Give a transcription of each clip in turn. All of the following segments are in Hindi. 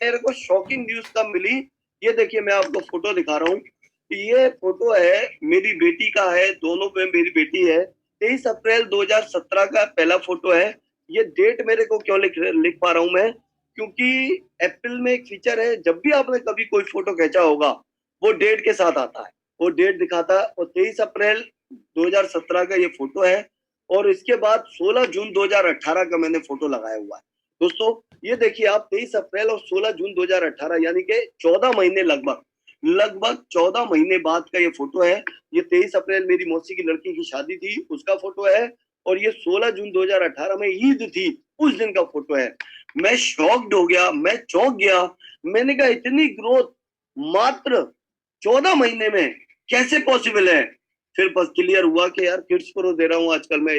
मेरे को शॉकिंग न्यूज तब मिली। ये देखिए मैं आपको फोटो दिखा रहा हूँ। ये फोटो है मेरी बेटी का है, दोनों में मेरी बेटी है। 23 अप्रैल 2017 का पहला फोटो है। ये डेट मेरे को क्यों लिख पा रहा हूँ मैं, क्योंकि अप्रैल में एक फीचर है, जब भी आपने कभी कोई फोटो खींचा होगा वो डेट के साथ आता है, वो डेट दिखाता है। और 23 अप्रैल 2017 का ये फोटो है। और इसके बाद 16 जून 2018 का मैंने फोटो लगाया हुआ है। दोस्तों ये देखिए आप, 23 अप्रैल और 16 जून 2018 यानी कि 14 महीने लगभग 14 महीने बाद का ये फोटो है। ये 23 अप्रैल मेरी मौसी की लड़की की शादी थी, उसका फोटो है। और ये 16 जून 2018 में ईद थी, उस दिन का फोटो है। मैं शॉक्ड हो गया, मैं चौंक गया। मैंने कहा इतनी ग्रोथ मात्र 14 महीने में कैसे पॉसिबल है। फिर बस क्लियर हुआ कि यार किड्स प्रो दे रहा हूं आजकल मैं,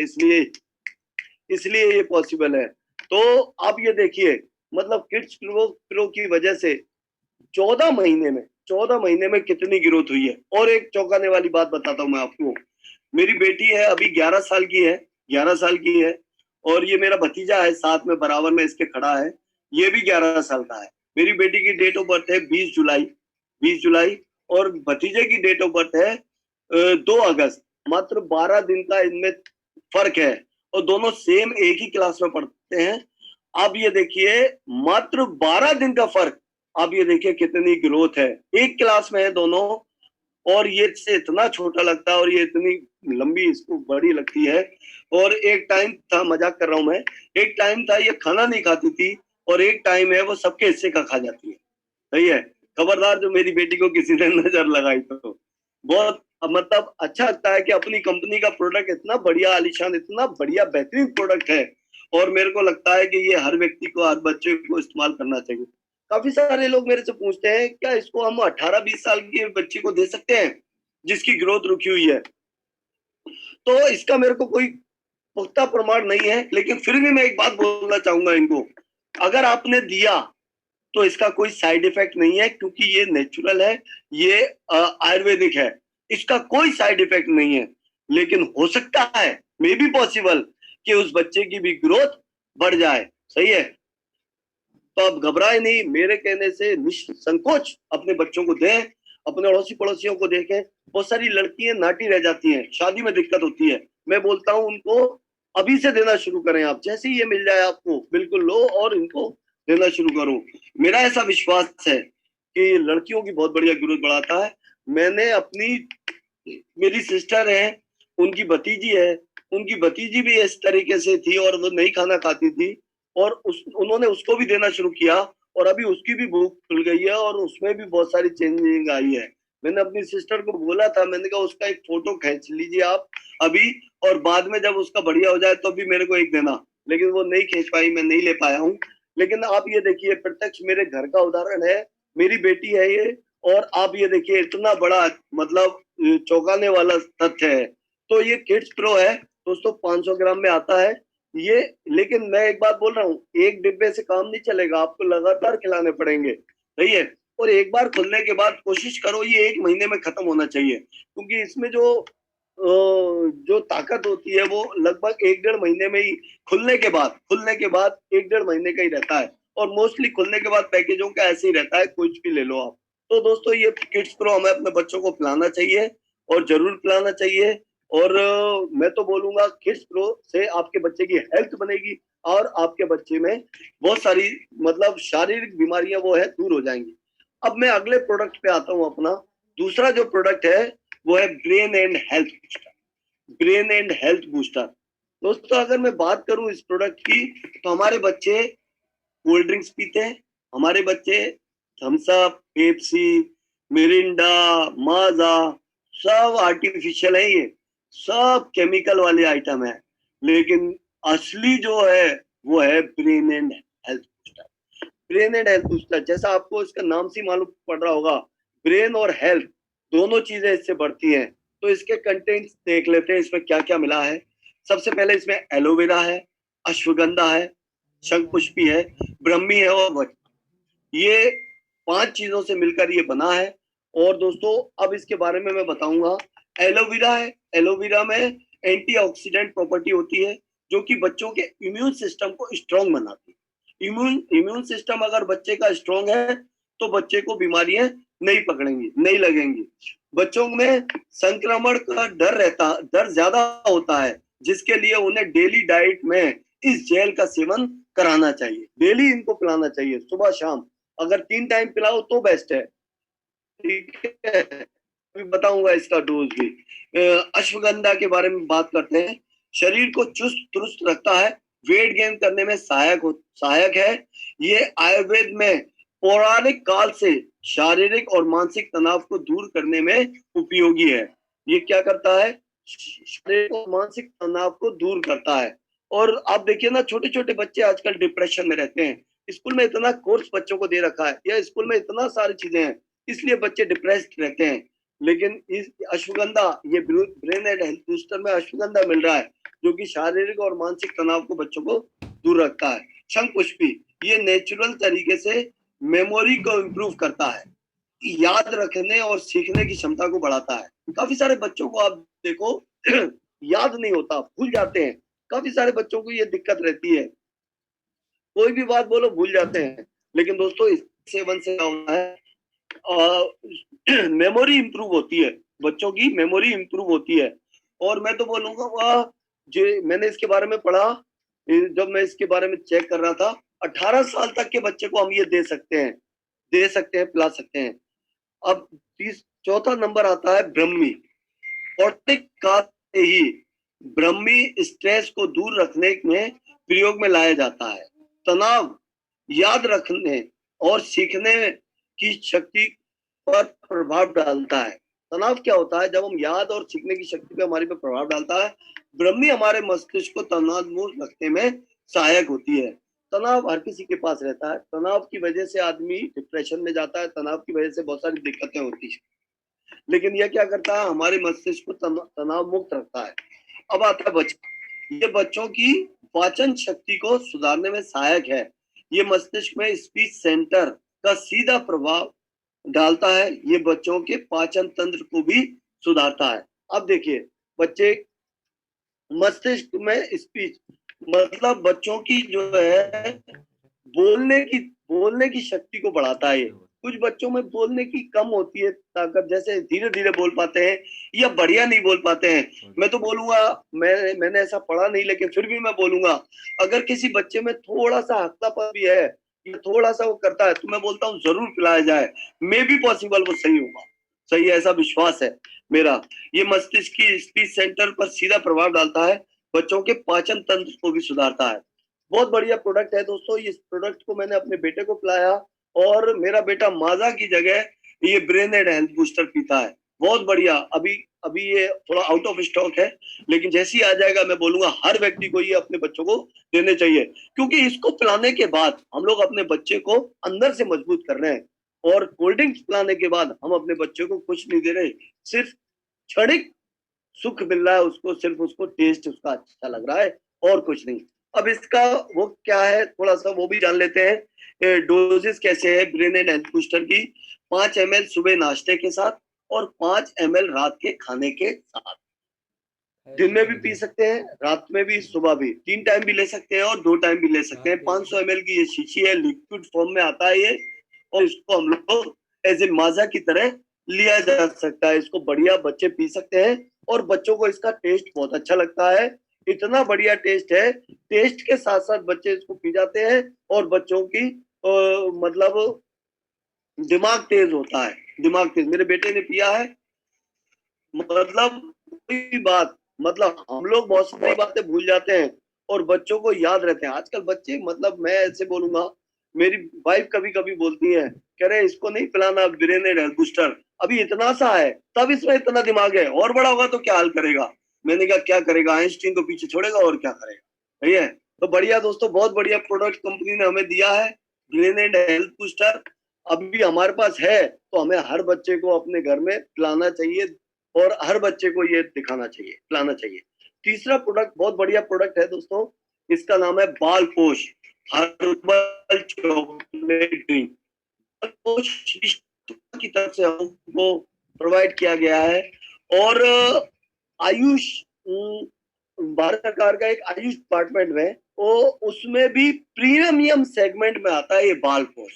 इसलिए ये पॉसिबल है। तो आप ये देखिए, मतलब किड्स प्रो की वजह से 14 महीने में कितनी ग्रोथ हुई है। और एक चौंकाने वाली बात बताता हूं मैं आपको। मेरी बेटी है अभी 11 साल की है, 11 साल की है। और ये मेरा भतीजा है साथ में बराबर में इसके खड़ा है, ये भी 11 साल का है। मेरी बेटी की डेट ऑफ बर्थ है 20 जुलाई। और भतीजे की डेट ऑफ बर्थ है 2 अगस्त। मात्र 12 दिन का इनमें फर्क है और दोनों सेम एक ही क्लास में पढ़ते हैं। अब ये देखिए मात्र 12 दिन का फर्क, अब ये देखिए कितनी ग्रोथ है। एक क्लास में है दोनों, और ये से इतना छोटा लगता है और ये इतनी लंबी इसको बड़ी लगती है। और एक टाइम था, मजाक कर रहा हूं मैं, एक टाइम था ये खाना नहीं खाती थी, और एक टाइम है वो सबके हिस्से का खा जाती है। सही है, खबरदार जो मेरी बेटी को किसी ने नजर लगाई तो। बहुत मतलब अच्छा लगता है कि अपनी कंपनी का प्रोडक्ट इतना बढ़िया आलीशान, इतना बढ़िया बेहतरीन प्रोडक्ट है। और मेरे को लगता है कि ये हर व्यक्ति को, हर बच्चे को इस्तेमाल करना चाहिए। काफी सारे लोग मेरे से पूछते हैं क्या इसको हम 18-20 साल की बच्ची को दे सकते हैं जिसकी ग्रोथ रुकी हुई है। तो इसका मेरे को कोई पुख्ता प्रमाण नहीं है, लेकिन फिर भी मैं एक बात बोलना चाहूंगा इनको, अगर आपने दिया तो इसका कोई साइड इफेक्ट नहीं है, क्योंकि ये नेचुरल है, ये आयुर्वेदिक है, इसका कोई साइड इफेक्ट नहीं है। लेकिन हो सकता है, मे बी पॉसिबल, कि उस बच्चे की भी ग्रोथ बढ़ जाए। सही है, तो आप घबराए नहीं, मेरे कहने से निसंकोच अपने बच्चों को दें, अपने अड़ोसी पड़ोसियों को देखें। बहुत सारी लड़कियां नाटी रह जाती हैं, शादी में दिक्कत होती है, मैं बोलता हूं उनको अभी से देना शुरू करें। आप जैसे ही ये मिल जाए आपको बिल्कुल लो और इनको देना शुरू करो। मेरा ऐसा विश्वास है कि लड़कियों की बहुत बढ़िया ग्रोथ बढ़ाता है। मैंने अपनी, मेरी सिस्टर है, उनकी भतीजी है, उनकी भतीजी भी इस तरीके से थी और वो नहीं खाना खाती थी, और उन्होंने उसको भी देना शुरू किया, और अभी उसकी भी भूख खुल गई है और उसमें भी बहुत सारी चेंजिंग आई है। मैंने अपनी सिस्टर को बोला था, मैंने कहा उसका एक फोटो खींच लीजिए आप अभी, और बाद में जब उसका बढ़िया हो जाए तो भी मेरे को एक देना। लेकिन वो नहीं खींच पाई, मैं नहीं ले पाया हूँ। लेकिन आप ये देखिए, प्रत्यक्ष मेरे घर का उदाहरण है, मेरी बेटी है ये। और आप ये देखिए इतना बड़ा, मतलब चौंकाने वाला तथ्य है। तो ये किड्स प्रो है दोस्तों, 500 ग्राम में आता है ये। लेकिन मैं एक बात बोल रहा हूँ, एक डिब्बे से काम नहीं चलेगा, आपको लगातार खिलाने पड़ेंगे। सही है, और एक बार खुलने के बाद कोशिश करो ये 1 महीने में खत्म होना चाहिए, क्योंकि इसमें जो ताकत होती है वो लगभग 1-1.5 महीने में ही, खुलने के बाद 1-1.5 महीने का ही रहता है। और मोस्टली खुलने के बाद पैकेजों का ऐसे ही रहता है, कुछ भी ले लो आप। तो दोस्तों ये किड्स प्रो हमें अपने बच्चों को पिलाना चाहिए, और जरूर पिलाना चाहिए। और मैं तो बोलूंगा किड्स प्रो से आपके बच्चे की हेल्थ बनेगी, और आपके बच्चे में बहुत सारी, मतलब शारीरिक बीमारियां वो है दूर हो जाएंगी। अब मैं अगले प्रोडक्ट पे आता हूं अपना। दूसरा जो प्रोडक्ट है वो है ब्रेन एंड हेल्थ बूस्टर। दोस्तों अगर मैं बात करूं इस प्रोडक्ट की, तो हमारे बच्चे कोल्ड ड्रिंक्स पीते हैं, हमारे बच्चे थम्स अप, पेप्सी, मिरिंडा, माजा, सब आर्टिफिशियल है, ये सब केमिकल वाले आइटम है। लेकिन असली जो है वो है brain and health booster. Brain and health booster, जैसा आपको इसका नाम से मालूम पड़ रहा होगा, ब्रेन और हेल्थ दोनों चीजें इससे बढ़ती हैं। तो इसके कंटेंट्स देख लेते हैं, इसमें क्या क्या मिला है। सबसे पहले इसमें एलोवेरा है, अश्वगंधा है, शंखपुष्पी है, ब्रह्मी है, और वट, ये 5 चीजों से मिलकर ये बना है। और दोस्तों अब इसके बारे में मैं बताऊंगा। एलोवेरा है, एलोवेरा में एंटीऑक्सीडेंट प्रॉपर्टी होती है, जो कि बच्चों के इम्यून सिस्टम को स्ट्रांग बनाती है। इम्यून सिस्टम अगर बच्चे का स्ट्रांग है तो बच्चे को बीमारियां नहीं पकड़ेंगी, नहीं लगेंगी। बच्चों में संक्रमण का डर ज्यादा होता है, जिसके लिए उन्हें डेली डाइट में इस जेल का सेवन कराना चाहिए। डेली इनको पिलाना चाहिए, सुबह शाम। अगर 3 टाइम पिलाओ तो बेस्ट है, ठीक है। अभी बताऊंगा इसका डोज भी। अश्वगंधा के बारे में बात करते हैं। शरीर को चुस्त दुरुस्त रखता है, वेट गेन करने में सहायक है। ये आयुर्वेद में पौराणिक काल से शारीरिक और मानसिक तनाव को दूर करने में उपयोगी है। ये क्या करता है? शारीरिक और मानसिक तनाव को दूर करता है। और आप देखिए ना, छोटे छोटे बच्चे आजकल डिप्रेशन में रहते हैं। स्कूल में इतना कोर्स बच्चों को दे रखा है, या स्कूल में इतना सारी चीजें हैं, इसलिए बच्चे डिप्रेस्ड रहते हैं। लेकिन इस अश्वगंधा, ये ब्रेन एंड हेल्थ बूस्टर में अश्वगंधा मिल रहा है, जो कि शारीरिक और मानसिक तनाव को बच्चों को दूर रखता है। शंखपुष्पी, ये नेचुरल तरीके से मेमोरी को इम्प्रूव करता है, याद रखने और सीखने की क्षमता को बढ़ाता है। काफी सारे बच्चों को आप देखो याद नहीं होता, भूल जाते हैं। काफी सारे बच्चों को ये दिक्कत रहती है, कोई भी बात बोलो भूल जाते हैं। लेकिन दोस्तों, इस सेवन से क्या होता है? मेमोरी इंप्रूव होती है, बच्चों की मेमोरी इंप्रूव होती है। और मैं तो बोलूंगा वह, जो मैंने इसके बारे में पढ़ा, जब मैं इसके बारे में चेक कर रहा था, 18 साल तक के बच्चे को हम ये दे सकते हैं, पिला सकते हैं। अब चौथा नंबर आता है ब्रह्मी। पौराणिक काल से ही ब्रह्मी स्ट्रेस को दूर रखने में प्रयोग में लाया जाता है। तनाव, याद रखने और सीखने की शक्ति पर प्रभाव डालता है। तनाव क्या होता है? जब हम याद और सीखने की शक्ति पे हमारे पे प्रभाव डालता है। ब्रह्मी हमारे मस्तिष्क को तनाव मुक्त रखने में सहायक होती है। तनाव हर किसी के पास रहता है, तनाव की वजह से आदमी डिप्रेशन में जाता है, तनाव की वजह से बहुत सारी दिक्कतें होती है। लेकिन यह क्या करता है? हमारे मस्तिष्क को तनाव मुक्त रखता है। अब आता है बच्चों, ये बच्चों की पाचन शक्ति को सुधारने में सहायक है। ये मस्तिष्क में स्पीच सेंटर का सीधा प्रभाव डालता है। ये बच्चों के पाचन तंत्र को भी सुधारता है। अब देखिए, बच्चे मस्तिष्क में स्पीच, मतलब बच्चों की जो है बोलने की शक्ति को बढ़ाता है। कुछ बच्चों में बोलने की कम होती है ताकत, जैसे धीरे धीरे बोल पाते हैं या बढ़िया नहीं बोल पाते हैं। मैं तो बोलूंगा, मैंने ऐसा पढ़ा नहीं, लेकिन फिर भी मैं बोलूंगा, अगर किसी बच्चे में थोड़ा सा हफ्तापन भी है, थोड़ा सा वो करता है, तो मैं बोलता हूँ जरूर पिलाया जाए। मे बी पॉसिबल वो सही होगा, सही है, ऐसा विश्वास है मेरा। ये मस्तिष्क की स्पीच सेंटर पर सीधा प्रभाव डालता है, बच्चों के पाचन तंत्र को भी सुधारता है। बहुत बढ़िया प्रोडक्ट है दोस्तों। इस प्रोडक्ट को मैंने अपने बेटे को पिलाया, और मेरा बेटा माजा की जगह ये ब्रेन एंड हेल्थ बूस्टर पीता है। बहुत बढ़िया। अभी अभी ये थोड़ा आउट ऑफ स्टॉक है, लेकिन जैसे ही आ जाएगा मैं बोलूंगा हर व्यक्ति को ये अपने बच्चों को देने चाहिए, क्योंकि इसको पिलाने के बाद हम लोग अपने बच्चे को अंदर से मजबूत कर रहे हैं। और कोल्ड ड्रिंक्स पिलाने के बाद हम अपने बच्चे को कुछ नहीं दे रहे, सिर्फ क्षणिक सुख मिल रहा है उसको, सिर्फ उसको टेस्ट उसका अच्छा लग रहा है, और कुछ नहीं। अब इसका वो क्या है, थोड़ा सा वो भी जान लेते हैं। डोजेस कैसे है ब्रेन एंड हेल्थ बूस्टर की? 5 ml सुबह नाश्ते के साथ और 5 ml रात के खाने के साथ। दिन में भी पी सकते हैं, रात में भी, सुबह भी। 3 टाइम भी ले सकते हैं और 2 टाइम भी ले सकते हैं। 500 ml की ये शीशी है, लिक्विड फॉर्म में आता है ये, और इसको हम लोग एज ए माजा की तरह लिया जा सकता है। इसको बढ़िया बच्चे पी सकते हैं, और बच्चों को इसका टेस्ट बहुत अच्छा लगता है। इतना बढ़िया टेस्ट है, टेस्ट के साथ साथ बच्चे इसको पी जाते हैं, और बच्चों की मतलब दिमाग तेज होता है, दिमाग तेज। मेरे बेटे ने पिया है, मतलब कोई बात, मतलब हम लोग बहुत सारी बातें भूल जाते हैं और बच्चों को याद रहते हैं। आजकल बच्चे, मतलब मैं ऐसे बोलूंगा, मेरी वाइफ कभी कभी बोलती है, कह रहे इसको नहीं पिलाना ब्रेन एंड हेल्थ बूस्टर, अभी इतना सा है, तब इसमें इतना दिमाग है, और बड़ा होगा तो क्या हाल करेगा। मैंने कहा क्या करेगा, आइंस्टीन को पीछे छोड़ेगा और क्या करेगा। सही है। तो बढ़िया दोस्तों, बहुत बढ़िया प्रोडक्ट कंपनी ने हमें दिया है, ब्रेन एंड हेल्थ बूस्टर। अभी हमारे पास है, तो हमें हर बच्चे को अपने घर में पिलाना चाहिए, और हर बच्चे को ये दिखाना चाहिए, पिलाना चाहिए। तीसरा प्रोडक्ट बहुत बढ़िया प्रोडक्ट है दोस्तों, इसका नाम है बाल पोष हर्बल चॉकलेट ड्रिंक। बाल पोष की तरफ से हमको प्रोवाइड किया गया है, और आयुष भारत सरकार का एक आयुष डिपार्टमेंट में वो उसमें भी प्रीमियम सेगमेंट में आता है ये बाल पोष।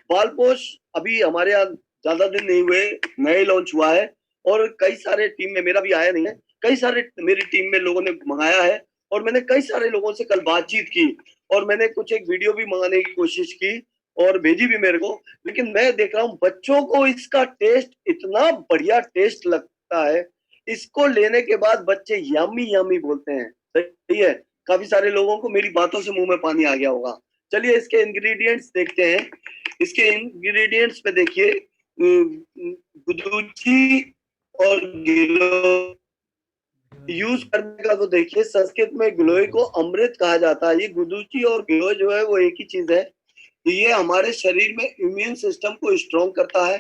बाल पोष अभी हमारे यहाँ ज्यादा दिन नहीं हुए, नए लॉन्च हुआ है और कई सारे टीम में, मेरा भी आया नहीं है, कई सारे मेरी टीम में लोगों ने मंगाया है और मैंने कई सारे लोगों से कल बातचीत की और मैंने कुछ एक वीडियो भी मंगाने की कोशिश की और भेजी भी मेरे को। लेकिन मैं देख रहा हूँ बच्चों को इसका टेस्ट इतना बढ़िया टेस्ट लगता है, इसको लेने के बाद बच्चे यम्मी यम्मी बोलते हैं। सही है, काफी सारे लोगों को मेरी बातों से मुंह में पानी आ गया होगा। चलिए इसके इंग्रेडिएंट्स देखते हैं। इसके इंग्रेडिएंट्स पे देखिए, गुदुची और गिलोय यूज करने का तो देखिए, संस्कृत में गिलोय को अमृत कहा जाता है। ये गुदुची और गिलोय जो है वो एक ही चीज है। ये हमारे शरीर में इम्यून सिस्टम को स्ट्रॉन्ग करता है।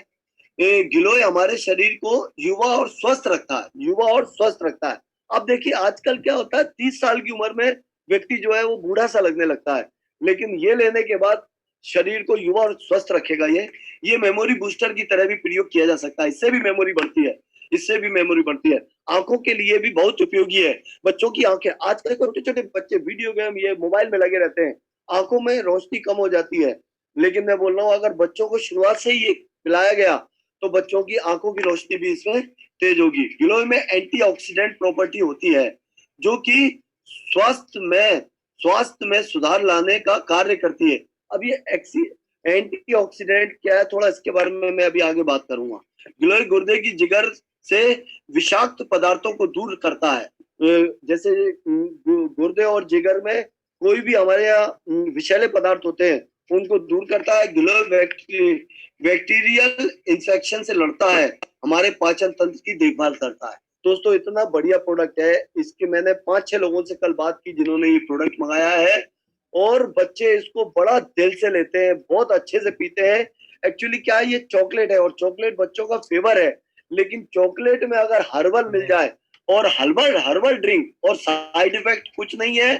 ये गिलोय हमारे शरीर को युवा और स्वस्थ रखता है, युवा और स्वस्थ रखता है। अब देखिए आजकल क्या होता है, 30 साल की उम्र में व्यक्ति जो है वो बूढ़ा सा लगने लगता है, लेकिन ये लेने के बाद शरीर को युवा और स्वस्थ रखेगा। ये मेमोरी बूस्टर की तरह भी प्रयोग किया जा सकता है, इससे भी मेमोरी बढ़ती है, इससे भी मेमोरी बढ़ती है। आंखों के लिए भी बहुत उपयोगी है। बच्चों की आंखें, आजकल छोटे छोटे बच्चे वीडियो गेम ये मोबाइल में लगे रहते हैं, आंखों में रोशनी कम हो जाती है। लेकिन मैं बोल रहा हूँ अगर बच्चों को शुरुआत से ही ये पिलाया गया तो बच्चों की आंखों की रोशनी भी इसमें तेज होगी। गिलोय में एंटीऑक्सीडेंट प्रॉपर्टी होती है जो कि स्वास्थ्य में सुधार लाने का कार्य करती है। अब ये एंटीऑक्सीडेंट क्या है, थोड़ा इसके बारे में मैं अभी आगे बात करूंगा। गिलोय गुर्दे की जिगर से विषाक्त पदार्थों को दूर करता है। जैसे गुर्दे और जिगर में कोई भी हमारे यहाँ विषैले पदार्थ होते हैं उनको दूर करता है। गिलोय बैक्टीरियल इंफेक्शन से लड़ता है, हमारे पाचन तंत्र की देखभाल करता है। दोस्तों इतना बढ़िया प्रोडक्ट है, इसके मैंने 5-6 लोगों से कल बात की जिन्होंने ये प्रोडक्ट मंगाया है और बच्चे इसको बड़ा दिल से लेते हैं, बहुत अच्छे से पीते हैं। एक्चुअली क्या है, ये चॉकलेट है और चॉकलेट बच्चों का फेवर है, लेकिन चॉकलेट में अगर हर्बल मिल जाए और हर्बल ड्रिंक और साइड इफेक्ट कुछ नहीं है,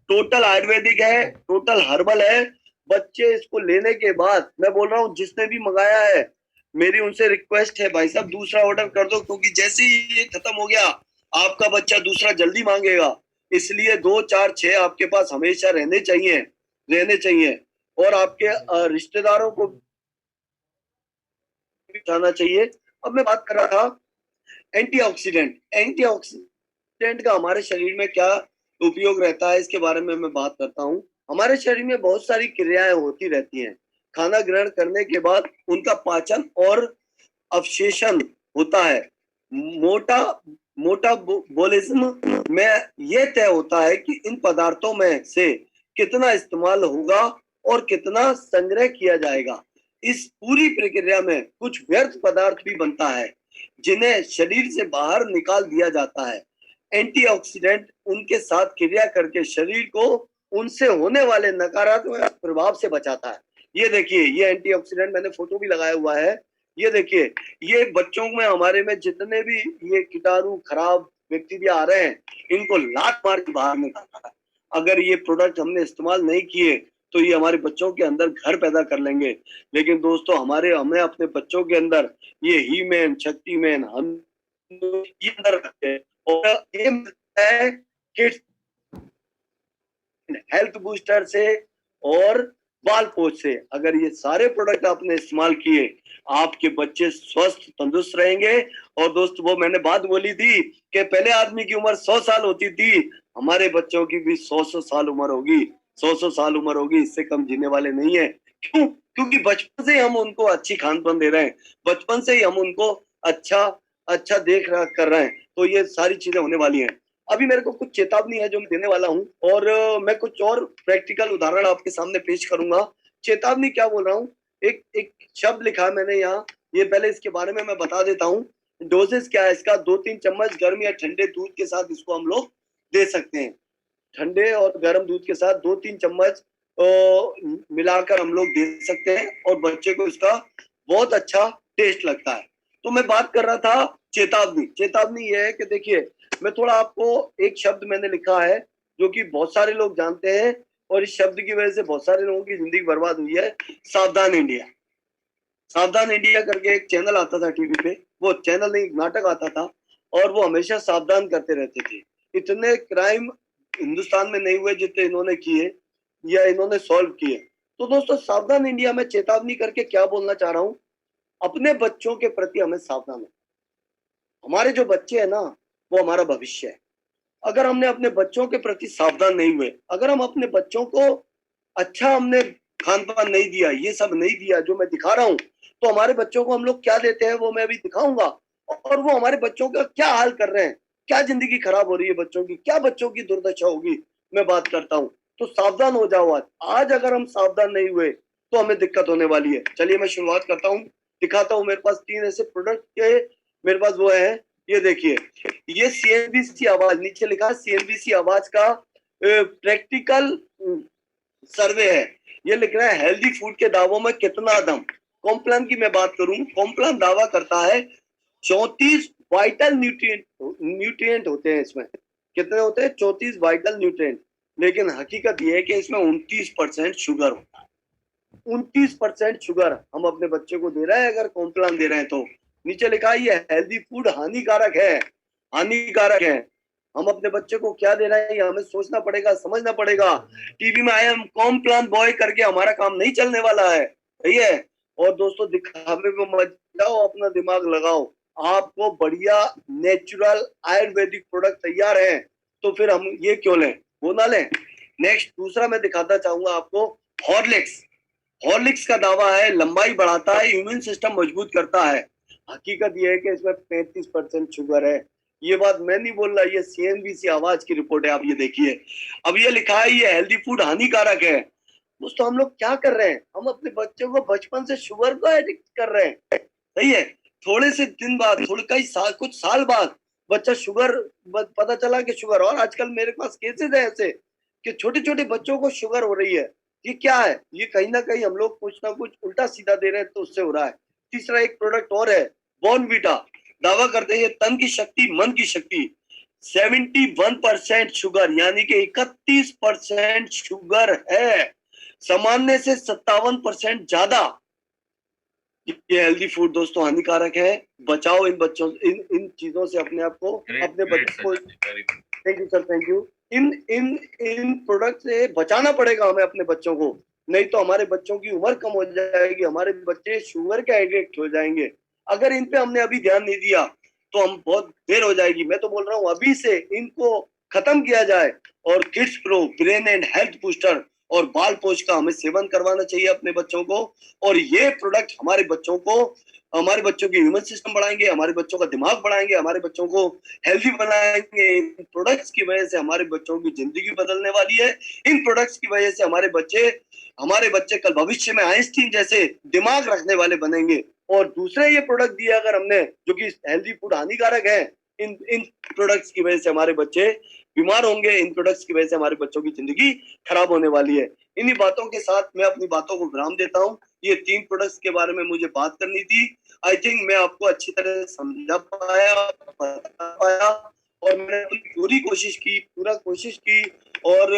टोटल आयुर्वेदिक है, टोटल हर्बल है। बच्चे इसको लेने के बाद, मैं बोल रहा हूँ जिसने भी मंगाया है मेरी उनसे रिक्वेस्ट है भाई साहब दूसरा ऑर्डर कर दो, क्योंकि जैसे ही ये खत्म हो गया आपका बच्चा दूसरा जल्दी मांगेगा। इसलिए 2, 4, 6 आपके पास हमेशा रहने चाहिए और आपके रिश्तेदारों को भी जाना चाहिए। अब मैं बात कर रहा था एंटीऑक्सीडेंट का हमारे शरीर में क्या उपयोग रहता है, इसके बारे में मैं बात करता हूँ। हमारे शरीर में बहुत सारी क्रियाएं होती रहती हैं। खाना ग्रहण करने के बाद उनका पाचन और अवशेषण होता है। मोटाबोलिज्म में यह तय होता है कि इन पदार्थों में से कितना इस्तेमाल होगा और कितना संग्रह किया जाएगा। इस पूरी प्रक्रिया में कुछ व्यर्थ पदार्थ भी बनता है जिन्हें शरीर से बाहर निकाल दिया जाता है। एंटीऑक्सीडेंट उनके साथ क्रिया करके शरीर को उनसे होने वाले नकारात्मक प्रभाव से बचाता है। ये देखिए, ये एंटीऑक्सीडेंट मैंने फोटो भी लगाया हुआ है। ये देखिए, ये बच्चों में हमारे में जितने भी ये कीटाणु खराब बैक्टीरिया आ रहे हैं इनको लात मार के बाहर निकालता है। अगर ये प्रोडक्ट हमने इस्तेमाल नहीं किए तो ये हमारे बच्चों के अंदर घर पैदा कर लेंगे। लेकिन दोस्तों हमें अपने बच्चों के अंदर ये ही मैन, शक्तिमैन हम ये अंदर रखते हैं और ये मिलता है किड्स हेल्थ बूस्टर से और बाल पोष से। अगर ये सारे प्रोडक्ट आपने इस्तेमाल किए आपके बच्चे स्वस्थ तंदुरुस्त रहेंगे। और दोस्त वो मैंने बात बोली थी कि पहले आदमी की उम्र 100 साल होती थी, हमारे बच्चों की भी 100 साल उम्र होगी, 100 साल उम्र होगी, इससे कम जीने वाले नहीं है। क्यों? क्योंकि बचपन से हम उनको अच्छी खान पान दे रहे हैं, बचपन से ही हम उनको अच्छा देख रख कर रहे हैं, तो ये सारी चीजें होने वाली हैं। अभी मेरे को कुछ चेतावनी है जो मैं देने वाला हूँ और मैं कुछ और प्रैक्टिकल उदाहरण आपके सामने पेश करूंगा। चेतावनी क्या बोल रहा हूँ, एक शब्द लिखा है मैंने यहाँ, ये पहले इसके बारे में मैं बता देता हूँ। डोजेस क्या है इसका, 2-3 चम्मच गर्म या ठंडे दूध के साथ इसको हम लोग दे सकते हैं। ठंडे और गर्म दूध के साथ 2-3 चम्मच मिलाकर हम लोग दे सकते हैं और बच्चे को इसका बहुत अच्छा टेस्ट लगता है। तो मैं बात कर रहा था चेतावनी ये है कि देखिए, मैं थोड़ा आपको एक शब्द मैंने लिखा है जो कि बहुत सारे लोग जानते हैं और इस शब्द की वजह से बहुत सारे लोगों की जिंदगी बर्बाद हुई है। सावधान इंडिया। सावधान इंडिया करके एक चैनल आता था टीवी पे, वो चैनल नहीं, नाटक आता था और वो हमेशा सावधान करते रहते थे। इतने क्राइम हिंदुस्तान में नहीं हुए जितने इन्होंने किए या इन्होंने सॉल्व किए। तो दोस्तों सावधान इंडिया में चेतावनी करके क्या बोलना चाह रहा हूं, अपने बच्चों के प्रति हमें सावधान हो। हमारे जो बच्चे हैं ना, वो हमारा भविष्य है। अगर हमने अपने बच्चों के प्रति सावधान नहीं हुए, अगर हम अपने बच्चों को अच्छा हमने खान पान नहीं दिया, ये सब नहीं दिया जो मैं दिखा रहा हूँ, तो हमारे बच्चों को हम लोग क्या देते हैं वो मैं अभी दिखाऊंगा। और वो हमारे बच्चों का क्या हाल कर रहे हैं, क्या जिंदगी खराब हो रही है बच्चों की, क्या बच्चों की दुर्दशा होगी, मैं बात करता हूँ। तो सावधान हो जाओ। आज अगर हम सावधान नहीं हुए तो हमें दिक्कत होने वाली है। चलिए मैं शुरुआत करता हूँ, दिखाता हूँ। मेरे पास 3 ऐसे प्रोडक्ट के मेरे पास वो है। ये देखिए, ये सीएनबीसी आवाज, नीचे लिखा है सीएनबीसी आवाज का प्रैक्टिकल सर्वे है। ये लिख रहा है हेल्दी फूड के दावों में कितना दम। कॉम्प्लान की मैं बात करूं, कॉम्प्लान दावा करता है 34 वाइटल न्यूट्रिएंट होते हैं इसमें। कितने होते हैं? 34 वाइटल न्यूट्रिएंट। लेकिन हकीकत ये है कि इसमें 29% शुगर होता है। 29% शुगर हम अपने बच्चे को दे रहे हैं अगर कॉम्प्लान दे रहे हैं तो। नीचे लिखा है ये हेल्दी फूड हानिकारक है, हानिकारक है। हम अपने बच्चे को क्या दे रहे हैं ये हमें सोचना पड़ेगा, समझना पड़ेगा। टीवी में आए हम कॉम्प्लान बॉय करके हमारा काम नहीं चलने वाला है, सही है। और दोस्तों दिखावे में मत जाओ, अपना दिमाग लगाओ। आपको बढ़िया नेचुरल आयुर्वेदिक प्रोडक्ट तैयार है तो फिर हम ये क्यों लें, वो ना लें। नेक्स्ट दूसरा मैं दिखाता चाहूंगा आपको, हॉर्लिक्स। हॉर्लिक्स का दावा है लंबाई बढ़ाता है, इम्यून सिस्टम मजबूत करता है। हकीकत यह है कि इसमें 35% शुगर है। ये बात मैं नहीं बोल रहा, ये सीएनबीसी आवाज की रिपोर्ट है। आप ये देखिए, अब ये लिखा है ये हेल्दी फूड हानिकारक है। दोस्तों हम लोग क्या कर रहे हैं, हम अपने बच्चों को बचपन से शुगर को एडिक्ट कर रहे हैं, सही है। थोड़े से दिन बाद, थोड़े कई साल, कुछ साल बाद बच्चा शुगर, पता चला कि शुगर। और आजकल मेरे पास केसेस है ऐसे कि छोटे छोटे बच्चों को शुगर हो रही है। ये क्या है? ये कहीं ना कहीं हम लोग कुछ ना कुछ उल्टा सीधा दे रहे हैं तो उससे हो रहा है। तीसरा एक प्रोडक्ट और है, बॉर्नवीटा। दावा करते हैं तन की शक्ति, मन की शक्ति। 71% शुगर, यानी कि 31% शुगर है, सामान्य से 57% ज्यादा। ये हेल्दी फूड दोस्तों हानिकारक है। बचाओ इन बच्चों, इन चीजों से अपने आप को, अपने बच्चों को। Thank you sir, thank you. In in in product से बचाना पड़ेगा हमें अपने बच्चों को, नहीं तो हमारे बच्चों की उम्र कम हो जाएगी, हमारे बच्चे शुगर के एडिक्ट हो जाएंगे। अगर इन पे हमने अभी ध्यान नहीं दिया तो हम बहुत देर हो जाएगी। मैं तो बोल रहा हूँ अभी से इनको खत्म किया जाए। और kids pro, brain and health booster और बाल पोष का हमें सेवन करवाना चाहिए अपने बच्चों को। और ये प्रोडक्ट हमारे बच्चों को, हमारे बच्चों की इम्यून सिस्टम बढ़ाएंगे, हमारे बच्चों का दिमाग बढ़ाएंगे, हमारे बच्चों को हेल्दी बनाएंगे। इन प्रोडक्ट्स की वजह से हमारे बच्चों की जिंदगी बदलने वाली है। इन प्रोडक्ट्स की वजह से हमारे बच्चे कल भविष्य में आइंस्टीन जैसे दिमाग रखने वाले बनेंगे। और दूसरे ये प्रोडक्ट दिए अगर हमने जो कि हेल्दी फूड हानिकारक है, इन इन प्रोडक्ट्स की वजह से हमारे बच्चे बीमार होंगे। इन प्रोडक्ट्स की वजह से हमारे बच्चों की जिंदगी खराब होने वाली है। इन्हीं बातों के साथ मैं अपनी बातों को विराम देता हूँ। ये 3 प्रोडक्ट्स के बारे में मुझे बात करनी थी। आई थिंक मैं आपको अच्छी तरह समझा पाया, बता पाया, और मैंने अपनी पूरी कोशिश की, पूरा कोशिश की। और